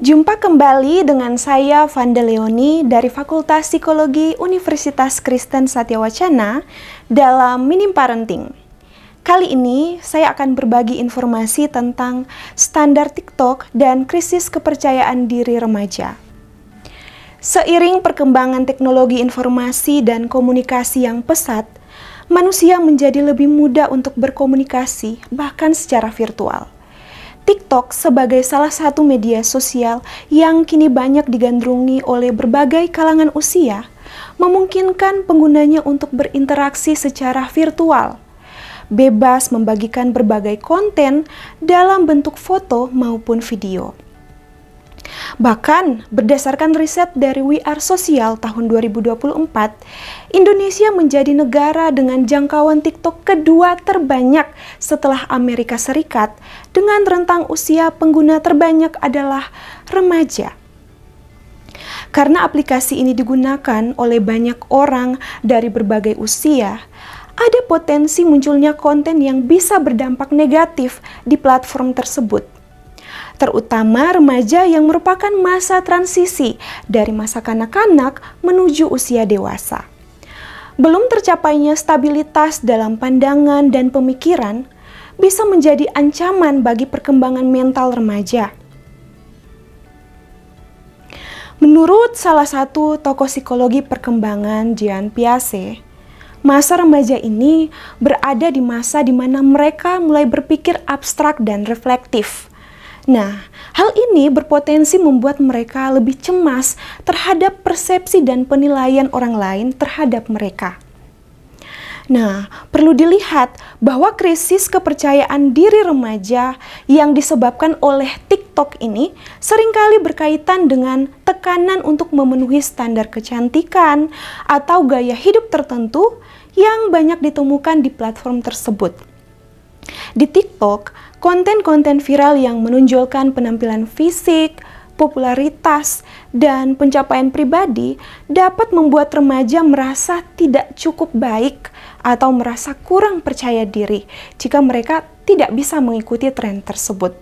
Jumpa kembali dengan saya Vanda Leoni dari Fakultas Psikologi Universitas Kristen Satyawacana dalam Minim Parenting. Kali ini saya akan berbagi informasi tentang standar TikTok dan krisis kepercayaan diri remaja. Seiring perkembangan teknologi informasi dan komunikasi yang pesat, manusia menjadi lebih mudah untuk berkomunikasi bahkan secara virtual. TikTok sebagai salah satu media sosial yang kini banyak digandrungi oleh berbagai kalangan usia, memungkinkan penggunanya untuk berinteraksi secara virtual, bebas membagikan berbagai konten dalam bentuk foto maupun video. Bahkan, berdasarkan riset dari We Are Social tahun 2024, Indonesia menjadi negara dengan jangkauan TikTok kedua terbanyak setelah Amerika Serikat, dengan rentang usia pengguna terbanyak adalah remaja. Karena aplikasi ini digunakan oleh banyak orang dari berbagai usia, ada potensi munculnya konten yang bisa berdampak negatif di platform tersebut, terutama remaja yang merupakan masa transisi dari masa kanak-kanak menuju usia dewasa. Belum tercapainya stabilitas dalam pandangan dan pemikiran bisa menjadi ancaman bagi perkembangan mental remaja. Menurut salah satu tokoh psikologi perkembangan, Jean Piaget, masa remaja ini berada di masa di mana mereka mulai berpikir abstrak dan reflektif. Nah, hal ini berpotensi membuat mereka lebih cemas terhadap persepsi dan penilaian orang lain terhadap mereka. Nah, perlu dilihat bahwa krisis kepercayaan diri remaja yang disebabkan oleh TikTok ini seringkali berkaitan dengan tekanan untuk memenuhi standar kecantikan atau gaya hidup tertentu yang banyak ditemukan di platform tersebut. Di TikTok, konten-konten viral yang menonjolkan penampilan fisik, popularitas, dan pencapaian pribadi dapat membuat remaja merasa tidak cukup baik atau merasa kurang percaya diri jika mereka tidak bisa mengikuti tren tersebut.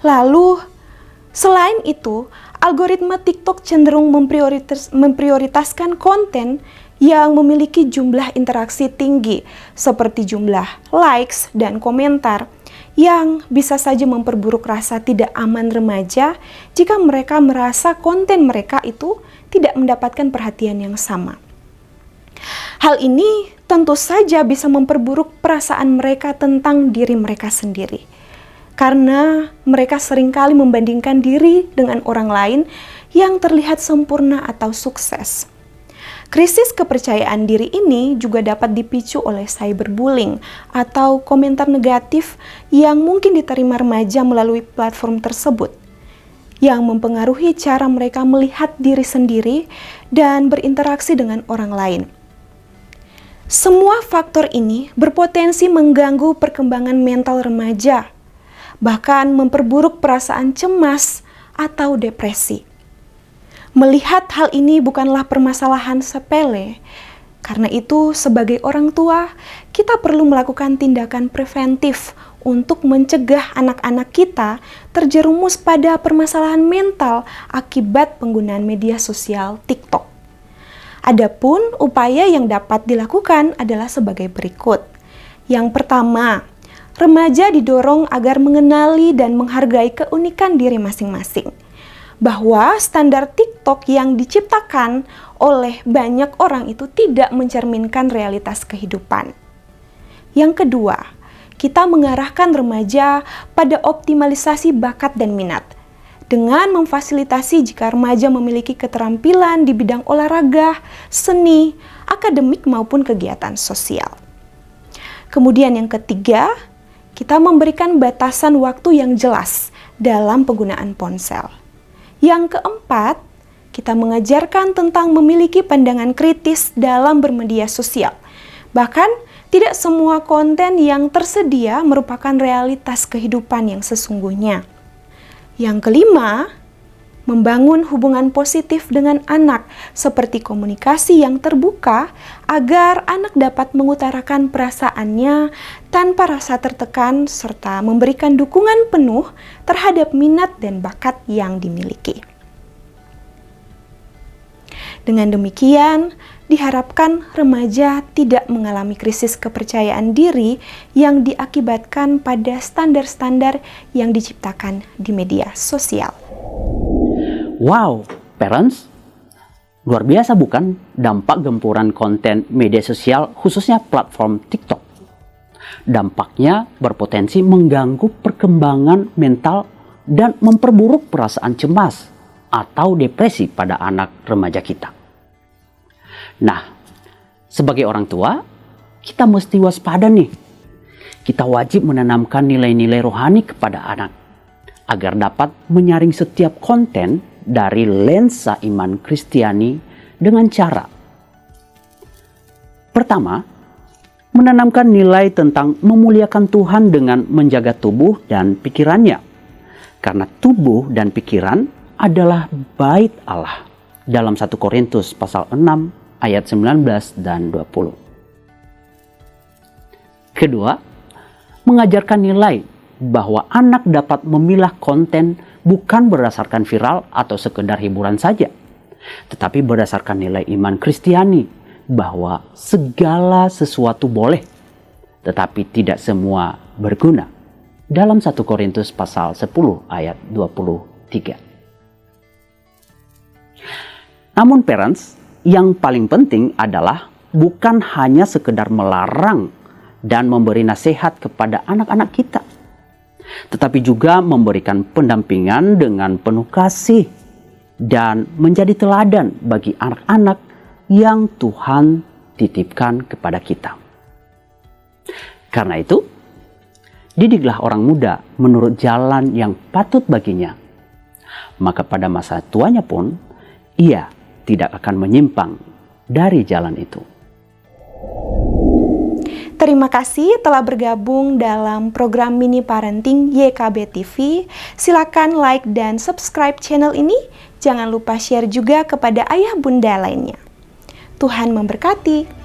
Lalu, selain itu, algoritma TikTok cenderung memprioritaskan konten yang memiliki jumlah interaksi tinggi, seperti jumlah likes dan komentar, yang bisa saja memperburuk rasa tidak aman remaja jika mereka merasa konten mereka itu tidak mendapatkan perhatian yang sama. Hal ini tentu saja bisa memperburuk perasaan mereka tentang diri mereka sendiri, karena mereka seringkali membandingkan diri dengan orang lain yang terlihat sempurna atau sukses. Krisis kepercayaan diri ini juga dapat dipicu oleh cyberbullying atau komentar negatif yang mungkin diterima remaja melalui platform tersebut, yang mempengaruhi cara mereka melihat diri sendiri dan berinteraksi dengan orang lain. Semua faktor ini berpotensi mengganggu perkembangan mental remaja, bahkan memperburuk perasaan cemas atau depresi. Melihat hal ini bukanlah permasalahan sepele. Karena itu, sebagai orang tua, kita perlu melakukan tindakan preventif untuk mencegah anak-anak kita terjerumus pada permasalahan mental akibat penggunaan media sosial TikTok. Adapun upaya yang dapat dilakukan adalah sebagai berikut. Yang pertama, remaja didorong agar mengenali dan menghargai keunikan diri masing-masing, bahwa standar TikTok yang diciptakan oleh banyak orang itu tidak mencerminkan realitas kehidupan. Yang kedua, kita mengarahkan remaja pada optimalisasi bakat dan minat, dengan memfasilitasi jika remaja memiliki keterampilan di bidang olahraga, seni, akademik maupun kegiatan sosial. Kemudian yang ketiga, kita memberikan batasan waktu yang jelas dalam penggunaan ponsel. Yang keempat, kita mengajarkan tentang memiliki pandangan kritis dalam bermedia sosial. Bahkan, tidak semua konten yang tersedia merupakan realitas kehidupan yang sesungguhnya. Yang kelima, membangun hubungan positif dengan anak seperti komunikasi yang terbuka agar anak dapat mengutarakan perasaannya tanpa rasa tertekan serta memberikan dukungan penuh terhadap minat dan bakat yang dimiliki. Dengan demikian, diharapkan remaja tidak mengalami krisis kepercayaan diri yang diakibatkan pada standar-standar yang diciptakan di media sosial. Wow, parents, luar biasa bukan dampak gempuran konten media sosial khususnya platform TikTok. Dampaknya berpotensi mengganggu perkembangan mental dan memperburuk perasaan cemas atau depresi pada anak remaja kita. Nah, sebagai orang tua, kita mesti waspada nih. Kita wajib menanamkan nilai-nilai rohani kepada anak agar dapat menyaring setiap konten dari lensa iman Kristiani dengan cara pertama, menanamkan nilai tentang memuliakan Tuhan dengan menjaga tubuh dan pikirannya. Karena tubuh dan pikiran adalah bait Allah dalam 1 Korintus pasal 6 ayat 19 dan 20. Kedua, mengajarkan nilai bahwa anak dapat memilah konten bukan berdasarkan viral atau sekedar hiburan saja, tetapi berdasarkan nilai iman Kristiani bahwa segala sesuatu boleh, tetapi tidak semua berguna. Dalam 1 Korintus pasal 10 ayat 23. Namun parents, yang paling penting adalah bukan hanya sekedar melarang dan memberi nasihat kepada anak-anak kita, tetapi juga memberikan pendampingan dengan penuh kasih dan menjadi teladan bagi anak-anak yang Tuhan titipkan kepada kita. Karena itu, didiklah orang muda menurut jalan yang patut baginya. Maka pada masa tuanya pun, ia tidak akan menyimpang dari jalan itu. Terima kasih telah bergabung dalam program Mini Parenting YKB TV. Silakan like dan subscribe channel ini. Jangan lupa share juga kepada ayah bunda lainnya. Tuhan memberkati.